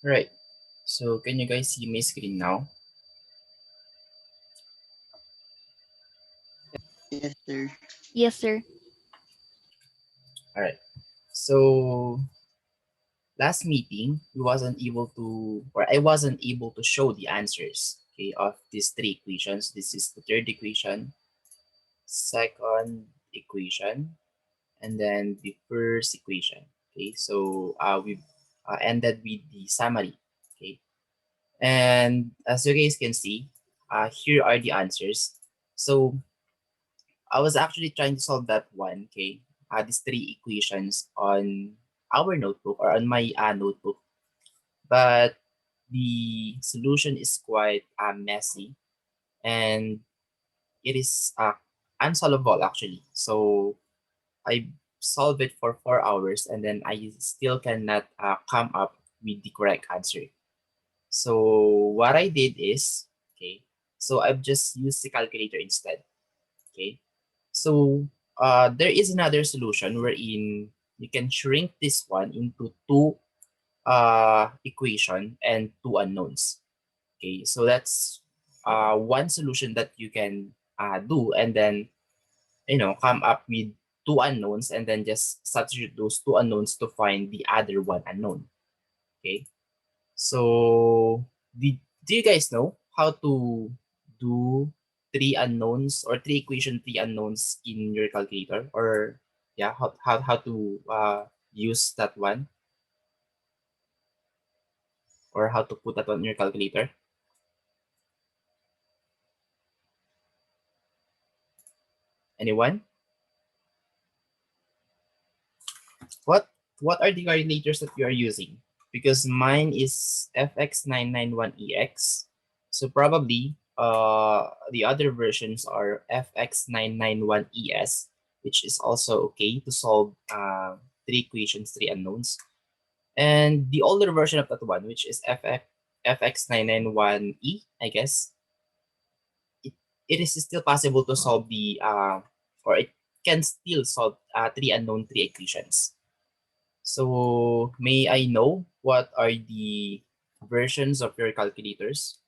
Right. So can you guys see my screen now? Yes, sir. Yes, sir. All right. So last meeting, we wasn't able to, or I wasn't able to show the answers, okay, of these three equations. This is the third equation, second equation, and then the first equation. Okay, so we ended with the summary. Okay, and as you guys can see, here are the answers. So I was actually trying to solve that one. Okay, these three equations on our notebook or on my notebook, but the solution is quite messy and it is unsolvable actually. So I solved it for 4 hours and then I still cannot come up with the correct answer. So what I did is, okay, so I've just used the calculator instead. Okay, so there is another solution wherein you can shrink this one into two equation and two unknowns. Okay, so that's one solution that you can do, and then come up with two unknowns and then just substitute those two unknowns to find the other one unknown. Okay, so do you guys know how to do three unknowns or three equation three unknowns in your calculator, or yeah, how to use that one, or how to put that on your calculator? Anyone? What what are the calculators that you are using? Because mine is FX991EX. So probably the other versions are FX991ES, which is also okay to solve three equations, three unknowns. And the older version of that one, which is FX991E, I guess, it, it is still possible to solve the or it can still solve three unknown three equations. So may I know what are the versions of your calculators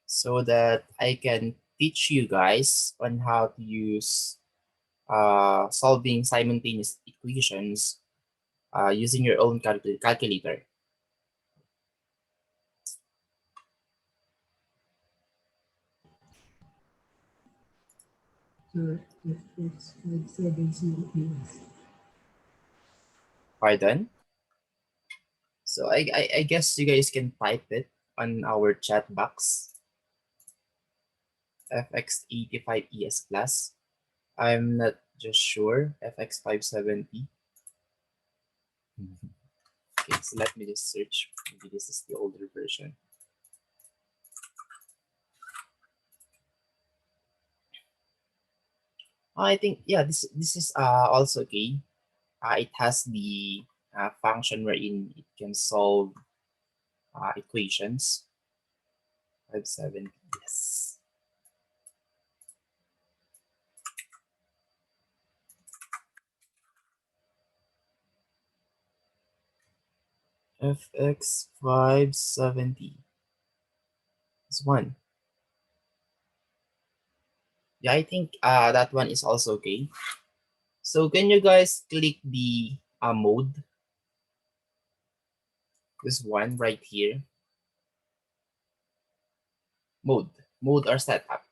so that I can teach you guys on how to use solving simultaneous equations using your own calculator. Sir, FX5708. Pardon? So I guess you guys can type it on our chat box. FX85ES plus. I'm not just sure. FX570. Okay, so let me just search. Maybe this is the older version. I think yeah, this is also okay. It has the function wherein it can solve equations. 570. Yes. FX570. This one. Yeah, I think that one is also okay. So can you guys click the mode? This one right here. Mode. Mode or setup.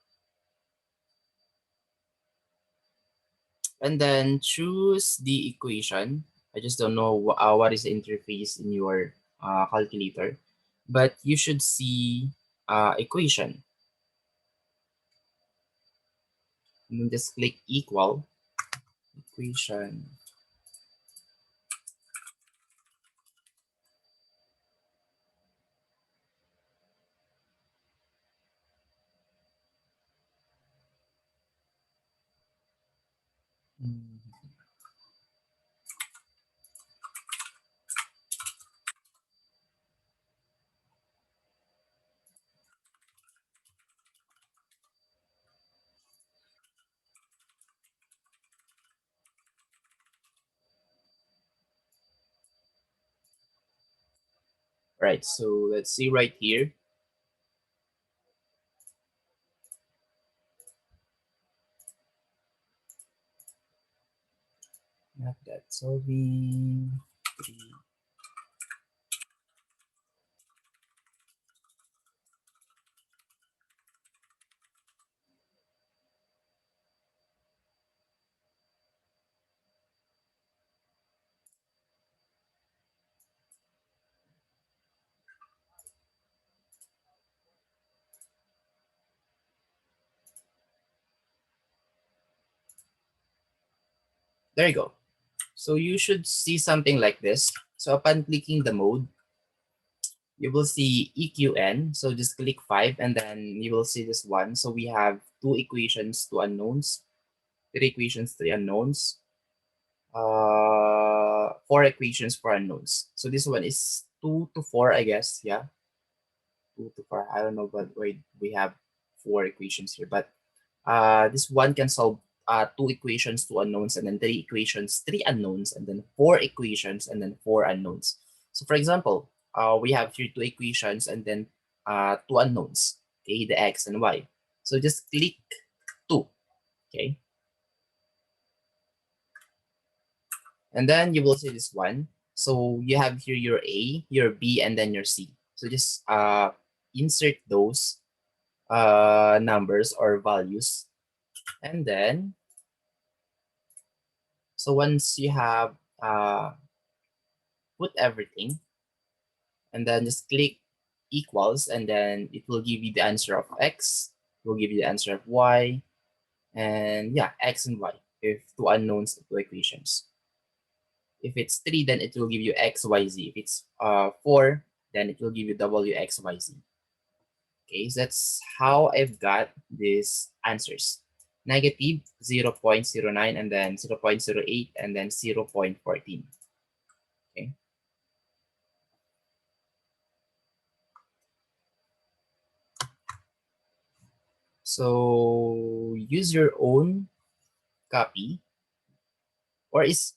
And then choose the equation. I just don't know what is the interface in your calculator, but you should see equation. And then just click equal equation. Mm. Right, so let's see right here. Not that solving. There you go. So you should see something like this. So upon clicking the mode, you will see EQN. So just click 5 and then you will see this one. So we have two equations, two unknowns, three equations, three unknowns, four equations, four unknowns. So this one is 2 to 4, I guess. Yeah, 2 to 4. I don't know, but wait, we have four equations here. But this one can solve two equations, two unknowns, and then three equations, three unknowns, and then four equations, and then four unknowns. So for example, we have here two equations and then two unknowns, okay, the x and y. So just click 2, okay? And then you will see this one. So you have here your A, your B, and then your C. So just insert those numbers or values. And then, so once you have put everything, and then just click equals, and then it will give you the answer of x, it will give you the answer of y, and yeah, x and y, if two unknowns, two equations. If it's 3, then it will give you x, y, z. If it's 4, then it will give you w, x, y, z. Okay, so that's how I've got these answers. Negative 0.09, and then 0.08, and then 0.14. Okay. So use your own copy, or is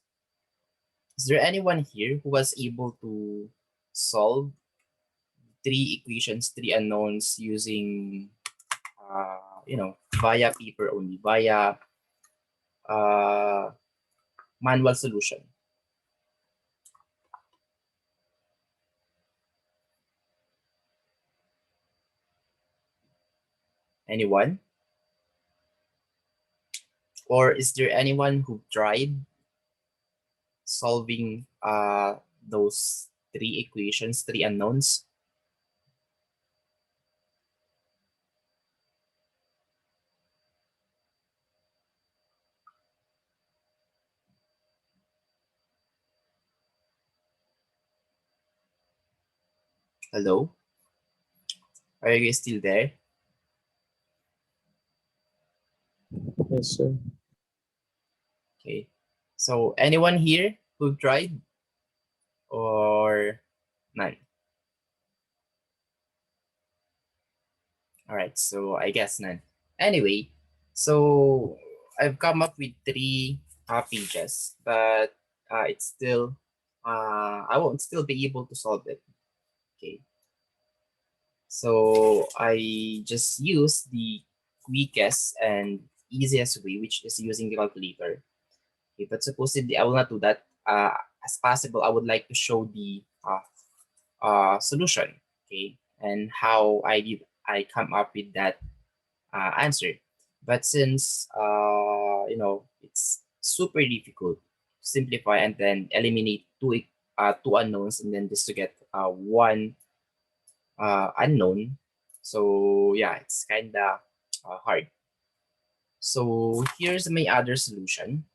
there anyone here who was able to solve three equations, three unknowns using via paper only, via uh, manual solution? Anyone? Or is there anyone who tried solving those three equations, three unknowns? Hello? Are you guys still there? Yes, sir. Okay. So anyone here who tried or none? All right, so I guess none. Anyway, so I've come up with three pages, but it's still I won't still be able to solve it. Okay, so I just use the quickest and easiest way, which is using the calculator. Okay, but supposedly I will not do that. As possible, I would like to show the solution. Okay, and how I come up with that answer. But since it's super difficult to simplify and then eliminate two unknowns and then just to get one unknown. So yeah, it's kind of hard. So here's my other solution.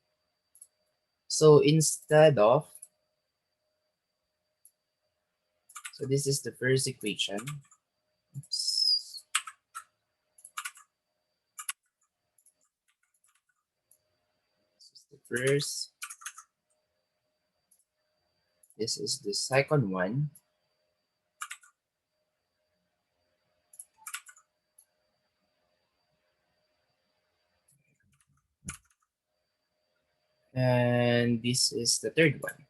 So instead of, so this is the first equation. Oops. This is the first. This is the second one. And this is the third one.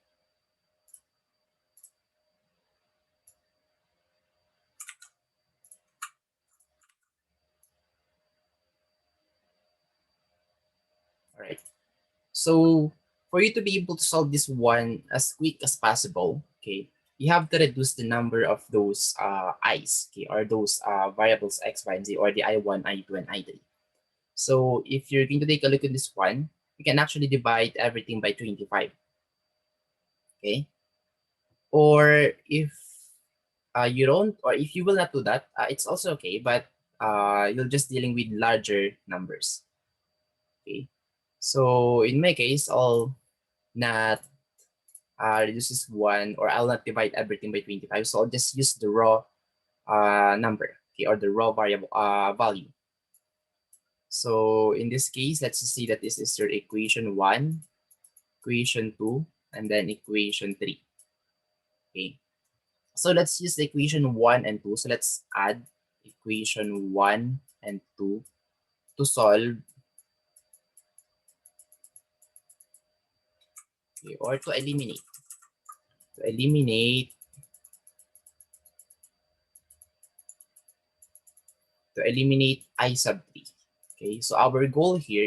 So for you to be able to solve this one as quick as possible, okay, you have to reduce the number of those i's, okay, or those variables x, y, and z, or the I1, I2, and I3. So if you're going to take a look at this one, you can actually divide everything by 25, okay? Or if you don't, or if you will not do that, it's also okay, but you're just dealing with larger numbers, okay? So in my case, I'll not reduce this one, or I'll not divide everything by 25, so I'll just use the raw number, okay, or the raw variable value. So in this case, let's just see that this is your equation 1, equation 2, and then equation 3. Okay. So let's use the equation 1 and 2. So let's add equation 1 and 2 to solve, okay, or to eliminate. To eliminate I sub 3. Okay, so our goal here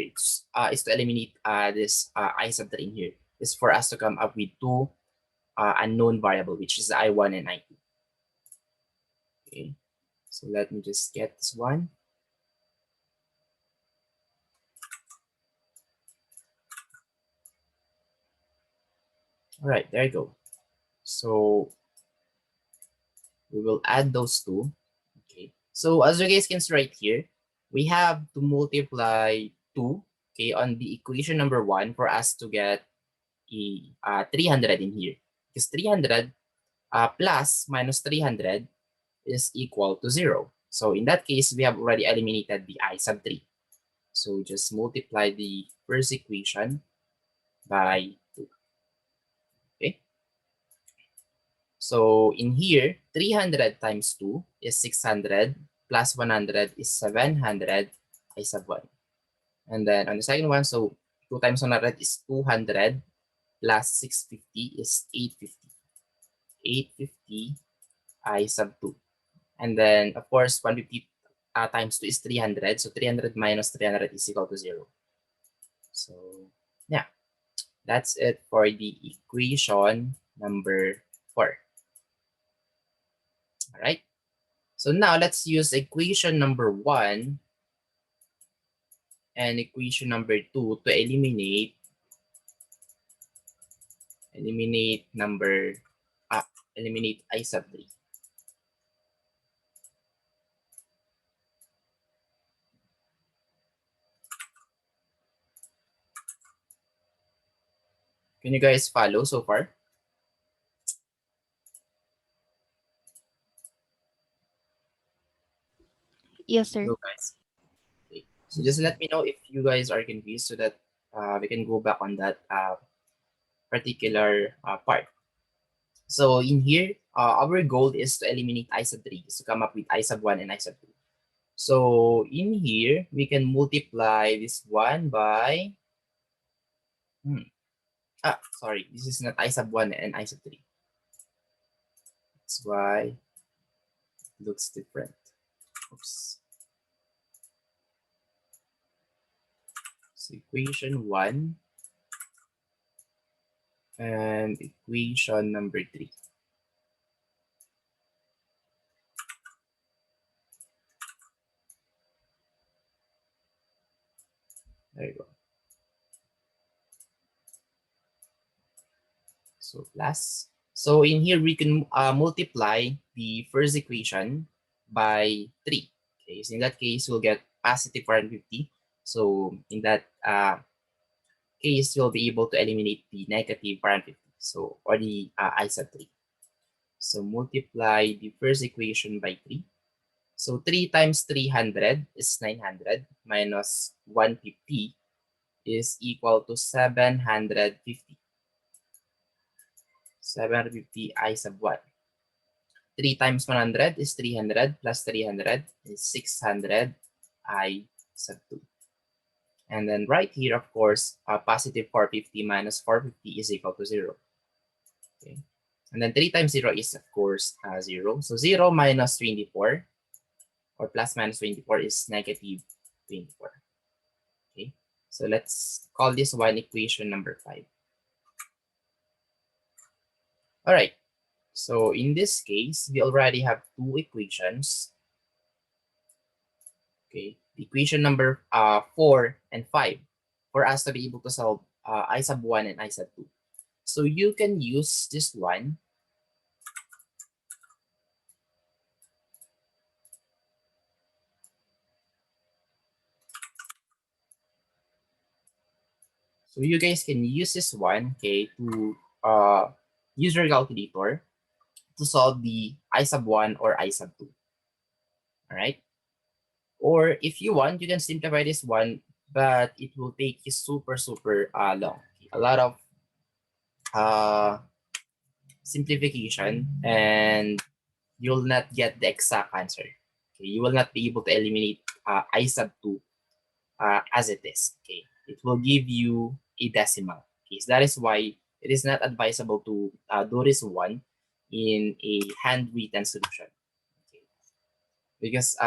is to eliminate this I sub 3 in here. Is for us to come up with two unknown variable, which is I1 and I2. Okay, so let me just get this one. All right, there you go. So we will add those two. Okay, so as you guys can see right here, we have to multiply 2, okay, on the equation number 1 for us to get a 300 in here. Because 300 plus minus 300 is equal to 0. So in that case, we have already eliminated the I sub 3. So just multiply the first equation by 2. Okay. So in here, 300 times 2 is 600, plus 100 is 700, I sub 1. And then on the second one, so 2 times 100 is 200, plus 650 is 850. 850 I sub 2. And then, of course, 150 times 2 is 300. So 300 minus 300 is equal to 0. So, yeah, that's it for the equation number 4. All right. So now let's use equation number 1 and equation number 2 to eliminate number eliminate I sub 3. Can you guys follow so far? Yes, sir. Hello, guys. Okay. So just let me know if you guys are confused so that we can go back on that particular part. So in here, our goal is to eliminate I sub 3, is to come up with I sub 1 and I sub 2. So in here, we can multiply this one by, sorry, this is not I sub 1 and I sub 3. That's why it looks different. Oops. So equation 1 and equation number 3. There you go. So plus. So in here, we can multiply the first equation by 3. Okay, so in that case, we'll get positive 450. So in that case, we'll be able to eliminate the negative 450. So, or the I sub 3. So multiply the first equation by 3. So 3 times 300 is 900 minus 150 is equal to 750. 750 I sub 1. 3 times 100 is 300 plus 300 is 600 I sub 2. And then right here, of course, positive 450 minus 450 is equal to 0. Okay. And then 3 times 0 is, of course, 0. So 0 minus 24 or plus minus 24 is negative 24. Okay. So let's call this one equation number 5. All right. So in this case, we already have two equations. Okay, equation number 4 and 5 for us to be able to solve I sub 1 and I sub 2. So you can use this one. So you guys can use this one, okay, to use your calculator to solve the I sub 1 or I sub 2. All right. Or if you want, you can simplify this one, but it will take you super, super long. A lot of simplification, and you'll not get the exact answer. Okay, you will not be able to eliminate I sub 2 as it is. Okay, it will give you a decimal. Okay, so that is why it is not advisable to do this one in a handwritten solution. Okay, because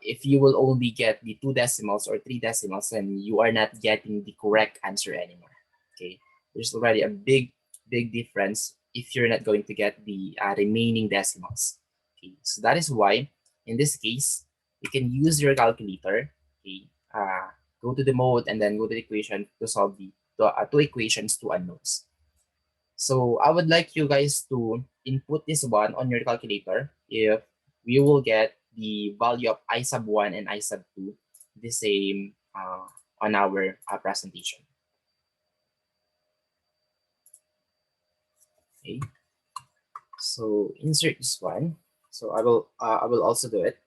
if you will only get the 2 decimals or 3 decimals, then you are not getting the correct answer anymore. Okay, there's already a big difference if you're not going to get the remaining decimals. Okay, so that is why in this case you can use your calculator. Okay, go to the mode and then go to the equation to solve the two equations, two unknowns. So I would like you guys to input this one on your calculator if we will get the value of I sub 1 and I sub 2 the same on our presentation. Okay, so insert this one. So I will also do it.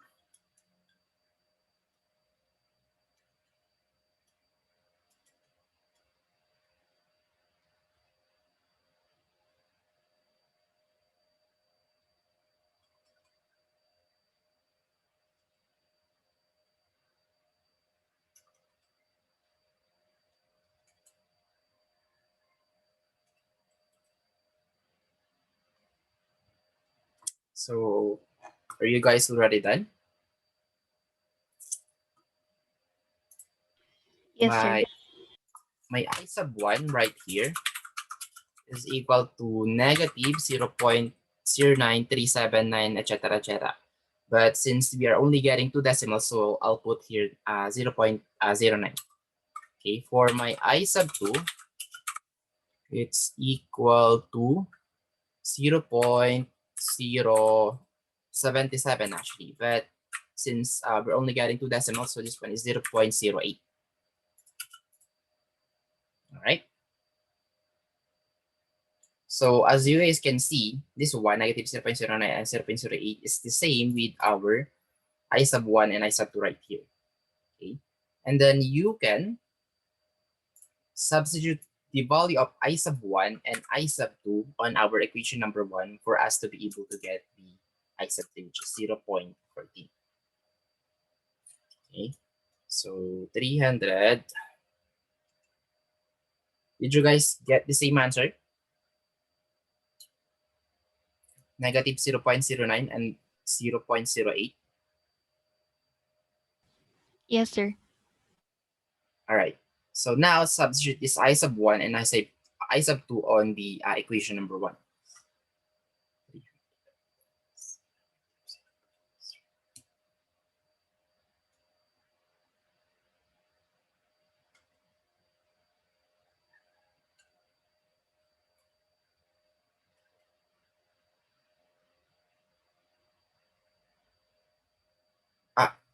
So are you guys already done? Yes, sir. My I sub 1 right here is equal to negative 0.09379, etc., etc. But since we are only getting 2 decimals, so I'll put here 0.09. Okay, for my I sub 2, it's equal to 0.077 actually. But since we're only getting 2 decimals, so this one is 0.08. All right. So as you guys can see, this one, negative 0.09 and 0.08 is the same with our I sub 1 and I sub 2 right here. Okay. And then you can substitute the value of I sub 1 and I sub 2 on our equation number 1 for us to be able to get the I sub 3, which is 0.14. Okay. So 300. Did you guys get the same answer? Negative 0.09 and 0.08. Yes, sir. All right. So now substitute this I sub 1 and I sub 2 on the equation number 1.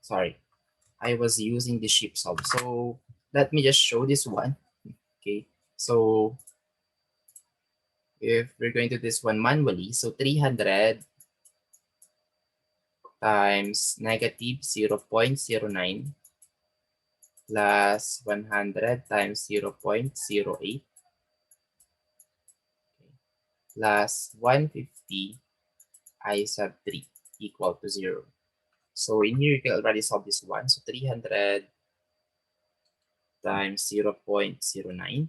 Sorry. I was using the ship solve. So let me just show this one. Okay. So if we're going to do this one manually, so 300 times negative 0.09 plus 100 times 0.08 plus 150 I sub 3 equal to 0. So in here, you can already solve this one. So 300 times 0.09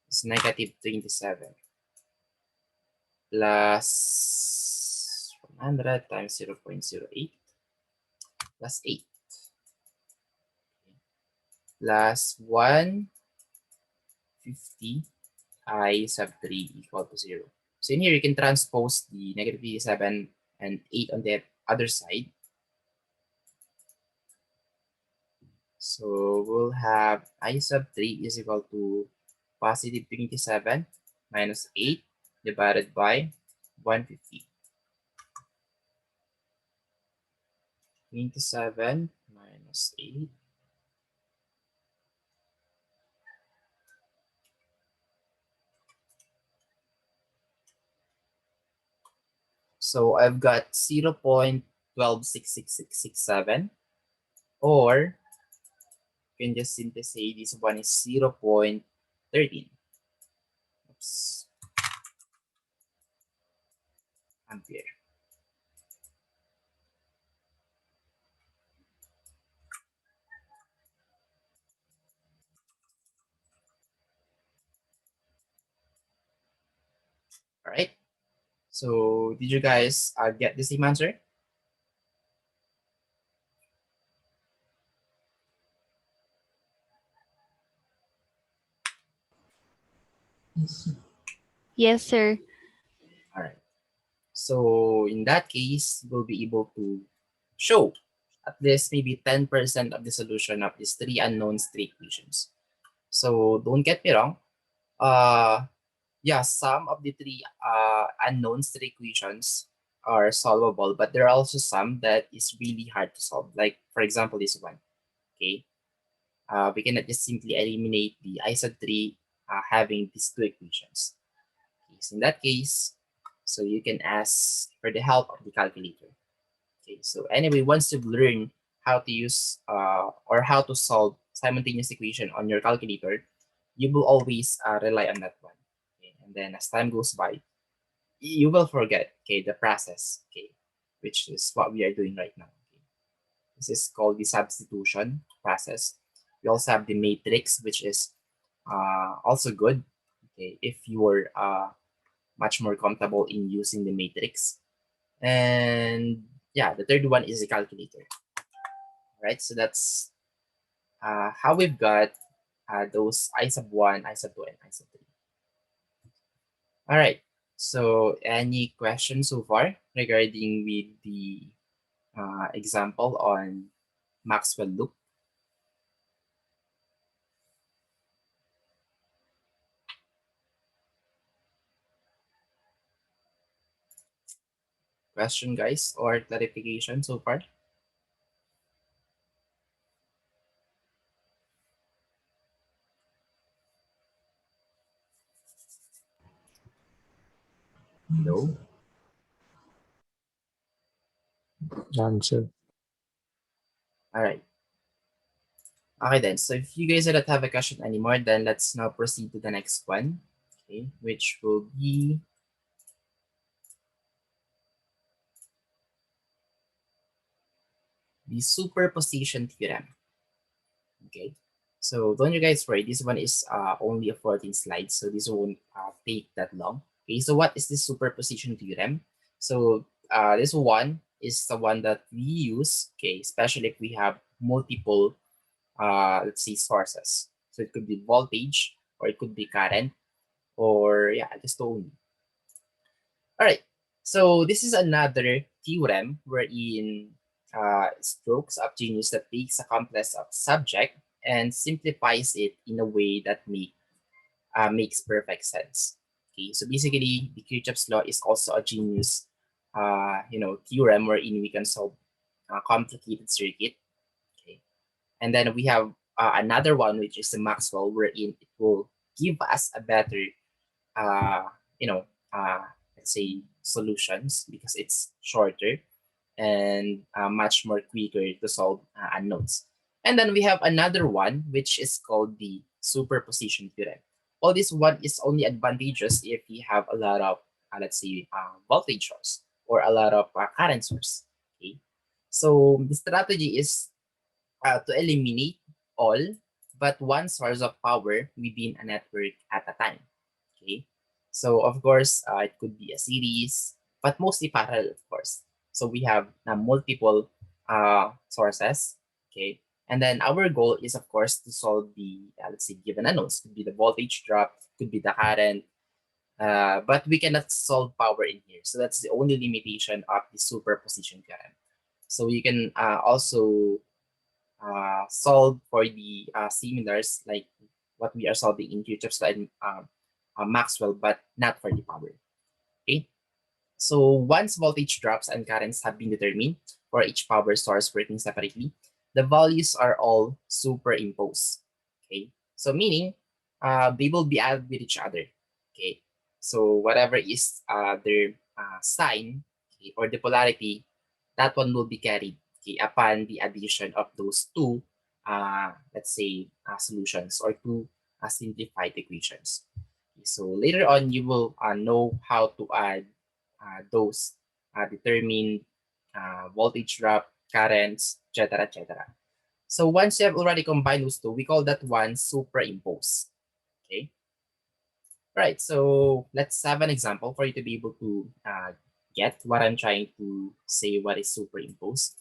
is negative 27 plus 100 times 0.08 plus 8 plus 150 I sub 3 equal to 0. So in here, you can transpose the negative 57 and 8 on the other side. So we'll have I sub 3 is equal to positive 27 minus 8 divided by 150. 27 minus 8. So I've got 0.126667, or you can just simply say this one is 0.13. Oops. Ampere. All right. So did you guys get the same answer? Yes, sir. All right. So in that case, we'll be able to show at least maybe 10% of the solution of these three unknown three equations. So don't get me wrong. Yeah, some of the three unknown three equations are solvable, but there are also some that is really hard to solve. Like for example, this one. Okay, we cannot just simply eliminate the I sub 3 having these two equations. Okay, so in that case, so you can ask for the help of the calculator. Okay, so anyway, once you've learned how to use or how to solve simultaneous equation on your calculator, you will always rely on that one. Okay, and then as time goes by, you will forget, okay, the process, okay, which is what we are doing right now. Okay. This is called the substitution process. We also have the matrix, which is also good, okay, if you are much more comfortable in using the matrix. And yeah, the third one is the calculator. Right, so that's how we've got those I sub 1, I sub 2, and I sub 3. All right, so any questions so far regarding with the example on Maxwell loop? Question, guys, or clarification so far? No? Answer. All right. Okay then, so if you guys don't have a question anymore, then let's now proceed to the next one, okay, which will be the superposition theorem. Okay, so don't you guys worry, this one is only a 14 slides, so this won't take that long. Okay, so what is this superposition theorem? So this one is the one that we use, okay, especially if we have multiple let's say sources. So it could be voltage, or it could be current, or yeah, just only. All right, so this is another theorem wherein strokes of genius that takes a complex of subject and simplifies it in a way that makes perfect sense. Okay, so basically, the Kirchhoff's law is also a genius, theorem wherein we can solve a complicated circuit. Okay, and then we have another one, which is the Maxwell, wherein it will give us a better, uh, you know, let's say solutions because it's shorter and much more quicker to solve unknowns. And then we have another one, which is called the superposition theorem. All this one is only advantageous if you have a lot of, let's say, voltage source or a lot of current source. Okay, so the strategy is to eliminate all but one source of power within a network at a time. Okay, so of course it could be a series, but mostly parallel, of course. So we have multiple sources. Okay, And then our goal is, of course, to solve the, let's say, given unknowns. Could be the voltage drop, could be the current, but we cannot solve power in here. So that's the only limitation of the superposition theorem. So you can also solve for the similars, like what we are solving in Kirchhoff's law and Maxwell, but not for the power. Okay. So once voltage drops and currents have been determined for each power source working separately, the values are all superimposed. Okay. So meaning they will be added with each other. Okay. So whatever is their sign, okay, or the polarity, that one will be carried, okay, upon the addition of those two, let's say, solutions or two simplified equations. Okay, so later on, you will know how to add those determine voltage drop, currents, etc., etc. So once you have already combined those two, we call that one superimpose. Okay. Right. So let's have an example for you to be able to get what I'm trying to say. What is superimpose?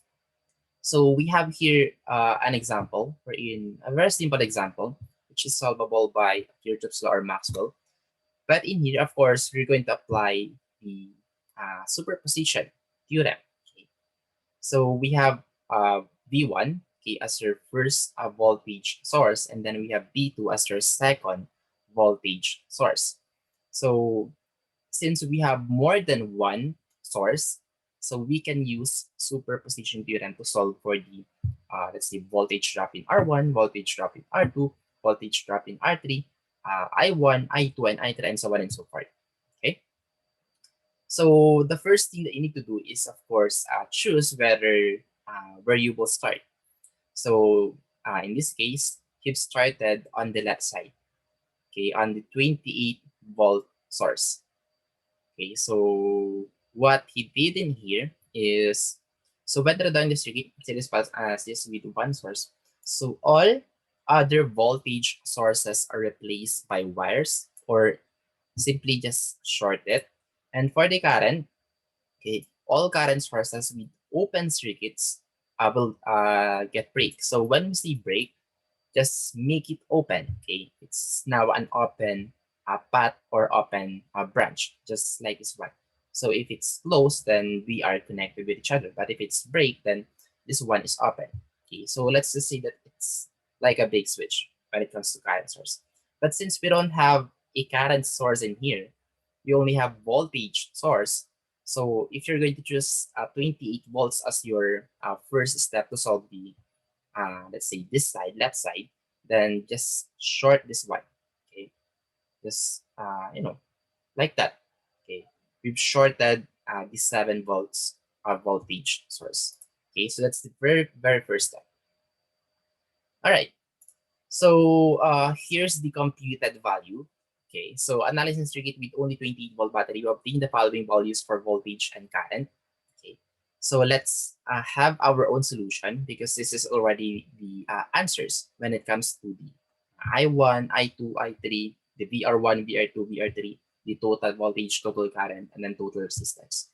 So we have here an example, in a very simple example, which is solvable by Kirchhoff's law or Maxwell. But in here, of course, we're going to apply the superposition theorem. Okay. So we have V1, okay, as your first voltage source, and then we have V2 as your second voltage source. So since we have more than one source, so we can use superposition theorem to solve for the, let's say, voltage drop in R1, voltage drop in R2, voltage drop in R3, I1, I2, and I3, and so on and so forth. Okay. So the first thing that you need to do is, of course, choose where you will start. So in this case, you've started on the left side, okay, on the 28-volt source. Okay, so what he did in here is, so whether down the circuit, this pass as this with one source. So all other voltage sources are replaced by wires or simply just shorted. And for the current, okay, all current sources with open circuits will get break. So when we see break, just make it open. Okay, it's now an open path or open branch, just like this one. So if it's closed, then we are connected with each other. But if it's break, then this one is open. Okay, so let's just say that it's like a big switch when it comes to current source. But since we don't have a current source in here, we only have voltage source. So if you're going to choose 28 volts as your first step to solve the let's say this side, left side, then just short this one. Okay, just like that. Okay, we've shorted the 7 volts voltage source. Okay, so that's the very first step. All right, so here's the computed value. Okay, so analysis circuit with only 28-volt battery, you obtain the following values for voltage and current. Okay, so let's have our own solution because this is already the answers when it comes to the I1, I2, I3, the VR1, VR2, VR3, the total voltage, total current, and then total resistance.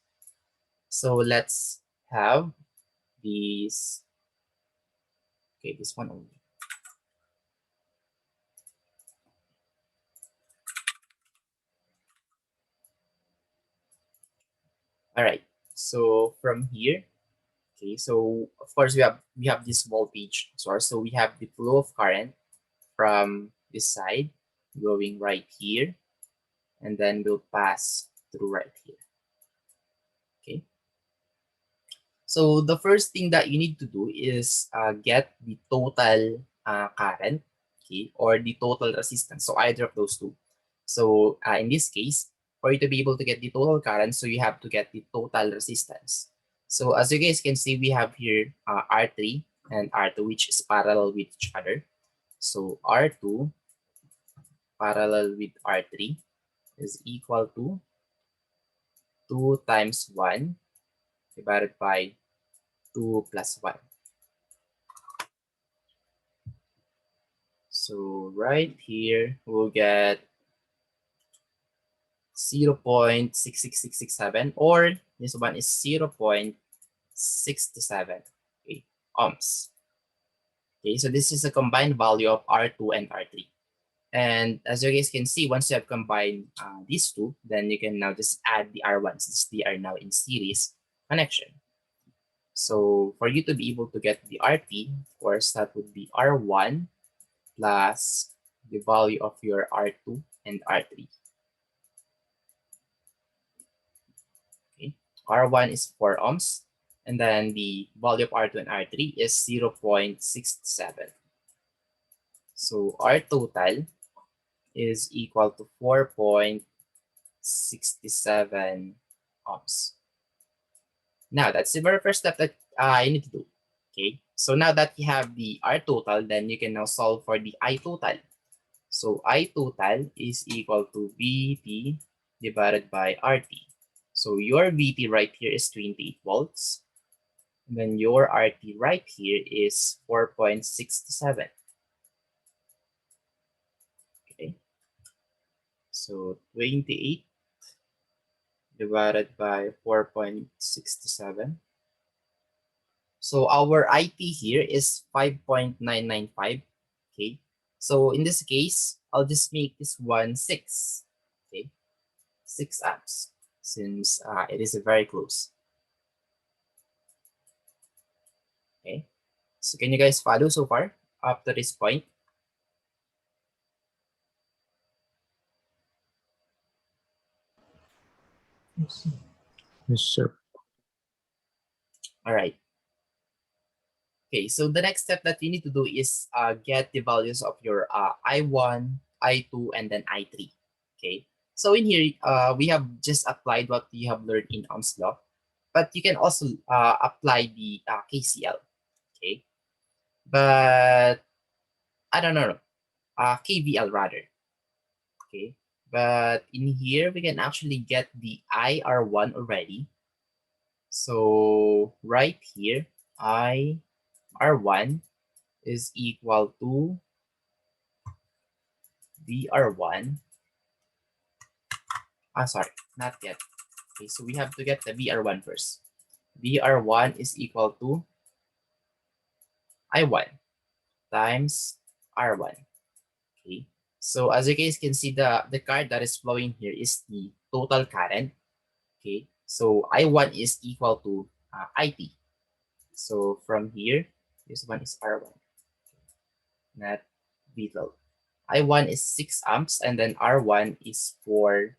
So let's have these, okay, this one only. All right, so from here, okay, so of course we have this voltage source. So we have the flow of current from this side going right here, and then we'll pass through right here. Okay. So the first thing that you need to do is get the total current, okay, or the total resistance. So either of those two. So in this case, for you to be able to get the total current, so you have to get the total resistance. So as you guys can see, we have here R3 and R2, which is parallel with each other. So R2 parallel with R3 is equal to 2 times 1 divided by 2 plus 1. So right here, we'll get 0.66667, or this one is 0.67 ohms. Okay, so this is a combined value of R2 and R3. And as you guys can see, once you have combined these two, then you can now just add the R1s since they are now in series connection. So for you to be able to get the RT, of course, that would be R1 plus the value of your R2 and R3. Okay, R1 is 4 ohms, and then the value of R2 and R3 is 0.67. So R total is equal to 4.67 ohms. Now, that's the very first step that you need to do. Okay, so now that you have the R total, then you can now solve for the I total. So I total is equal to VT divided by RT. So your VT right here is 28 volts. And then your RT right here is 4.67. Okay, so 28 divided by 4.67. So our IT here is 5.995. Okay. So in this case, I'll just make this one 6. Okay. 6 amps since it is very close. Okay. So can you guys follow so far up to this point? Yes, sir. All right. Okay, so the next step that you need to do is get the values of your I1, I2, and then I3. Okay, so in here, we have just applied what we have learned in Ohm's law, but you can also apply the KCL. Okay, but I don't know, KVL rather. Okay, but in here, we can actually get the IR1 already. So right here, IR1 is equal to VR1. Sorry, not yet. Okay, so we have to get the VR1 first. VR1 is equal to I1 times R1. Okay, so as you guys can see, the current that is flowing here is the total current. Okay, so I1 is equal to IT. So from here, this one is R1, not VLOAD. I1 is 6 amps, and then R1 is 4